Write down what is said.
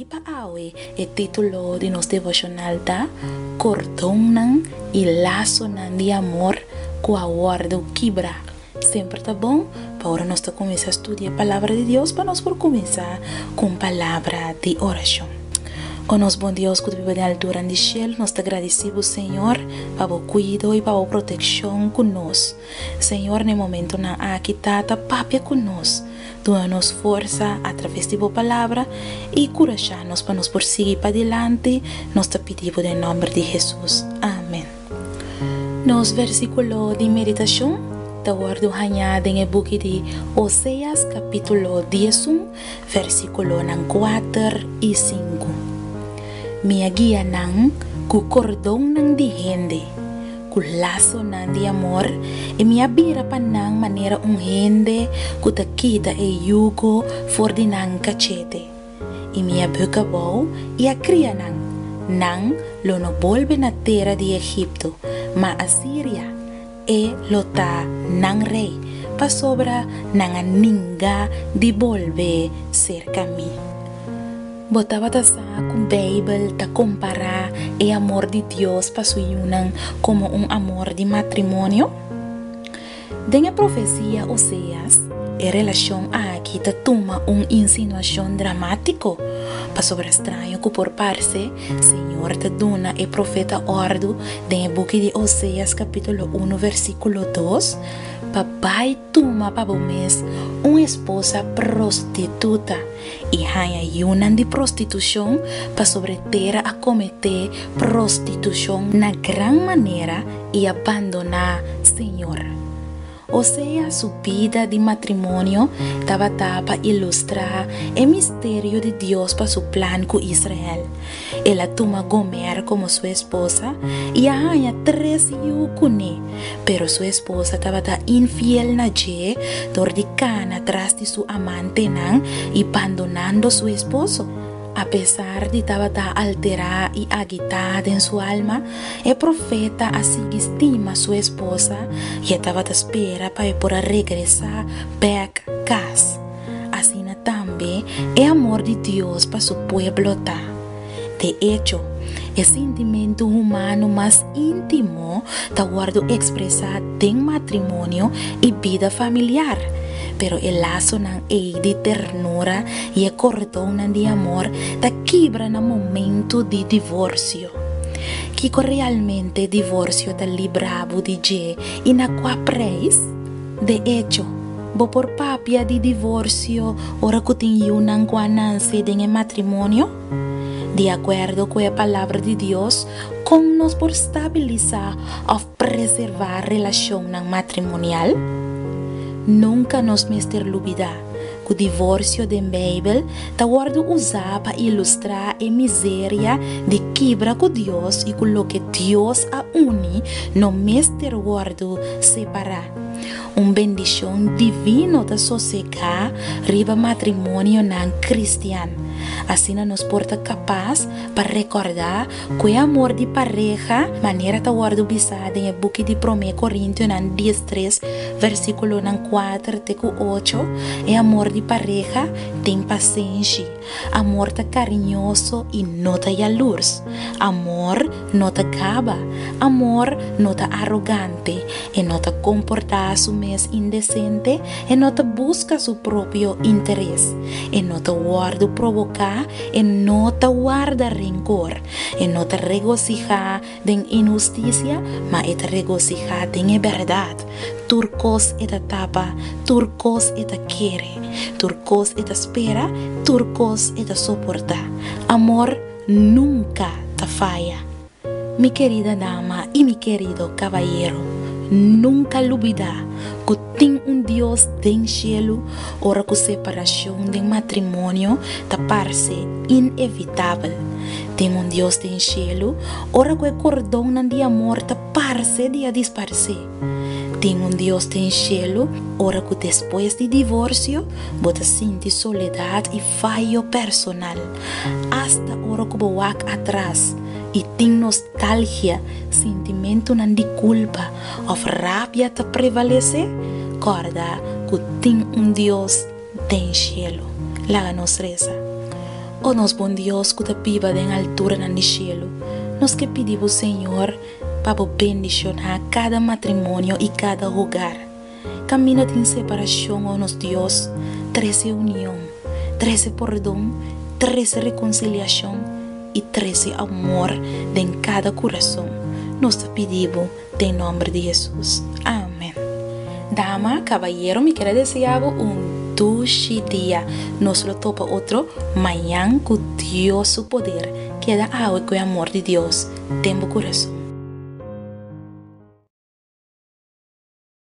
Ipa awe e título de nos devocional da Cordão e laço de amor com a guarda quebra. Sempre tá bom? Para nós começar a estudar a palavra de Deus, para nós por começar com a palavra de oração. O nosso bom Deus, que vive na altura do céu, nós te agradecemos, Senhor, para o cuidado e para a proteção conosco. Senhor, no momento na aqui tá papia conosco. Dá-nos força através da palavra e coragem-nos para nos prosseguir para adiante. Nós te pedimos em nome de Jesus. Amém. Nos versículo de meditação, te guardo hanhado em book de Oséias, capítulo 10, versículo 4 e 5. Minha guia nang ku cordão nang di hende, ku laço nang di amor, e minha bira pa nang maneira hende, ku takita e yugo for di nang cachete. E minha boca bom e a cria nang lo no volve na terra de Egipto, ma Asíria e lota nang rei, pa sobra nang ninga di volve cerca mi. Botava sa com Bible ta comparar o amor de Deus para suyunan como amor de matrimônio. Den a profecia Oséias, a relação aqui ta toma insinuação dramático para sobre estranho que por parte Senhor te dona e profeta ordo den a book de Oséias capítulo 1 versículo 2. Papai toma para o mês uma esposa prostituta e há yunan de prostituição para sobreter a cometer prostituição na gran maneira e abandonar Senhor. Ou seja, sua vida de matrimônio estava para ilustrar o mistério de Deus para seu plano com Israel. Ela toma Gomer como sua esposa e há 3 filhos com ele, pero sua esposa estava infiel na je, dor de cana atrás de sua amante e abandonando seu esposo. Apesar de estava alterada e agitada em sua alma, o profeta assim estima sua esposa e estava à espera para poder regressar back casa. Assim também é amor de Deus para seu pueblo. De hecho, o sentimento humano mais íntimo está guardo expressado em matrimônio e vida familiar. Pero el laço de ternura e o cordão de amor ta quebra no momento de divórcio. Kiko realmente divórcio ta libravo de je e na qua preis? De hecho, bo por papia de divórcio ora que tenho nang qua nance de matrimônio? De acordo com a palavra de Deus, com nos por estabilizar ou preservar a relação matrimonial? Nunca nos mester olvidar que o divórcio da Bíblia está usado para ilustrar a miséria de quebra com Deus e com o que Deus a une no mester guardo separar. Bendição divina da sociedade riba matrimônio não cristiano. Assim nos porta capaz para recordar que o amor de pareja, maneira ta guardo bisada em book de 1 Coríntios 10:3, versículo 4 até 8, é amor de pareja tem paciência, amor ta carinhoso e não ta luz, amor não ta gaba, amor não ta arrogante, e não ta comportar su mes indecente, e não ta busca su próprio interesse, e não ta guardo provocar, e não te guarda rencor, e não te regocija de injusticia, mas te regocija de verdade. Turcos e te tapa, turcos e te quiere, turcos e te espera, turcos e te soporta. Amor nunca te falla. Mi querida dama y mi querido caballero, nunca olvida que tem Deus do cielo, ora que separação de matrimônio te parece inevitável. Tem Deus do cielo, ora que o cordão de amor te parece de desaparecer. Tem Deus do cielo, ora que depois de divórcio, você sente soledade e fallo personal. Hasta ora que você atrás e tem nostalgia, sentimento de culpa ou rabia te prevalece, recorda que tem Deus do cielo. Laga nos reza. Oh, nos bom Dios, que te piva en altura en el cielo. Nos que pedimos, Señor, para bendicionar cada matrimonio y cada hogar. Camina sin separación, oh nos Dios, 13 unión, 13 perdón, 13 reconciliación y 13 amor en cada corazón. Nos te pedimos en nombre de Jesús. Amén. Dama, caballero, me quiere desear un dulce día. Nos lo topa otro mañana con Dios su poder. Queda agua con el amor de Dios. Tempo corazón.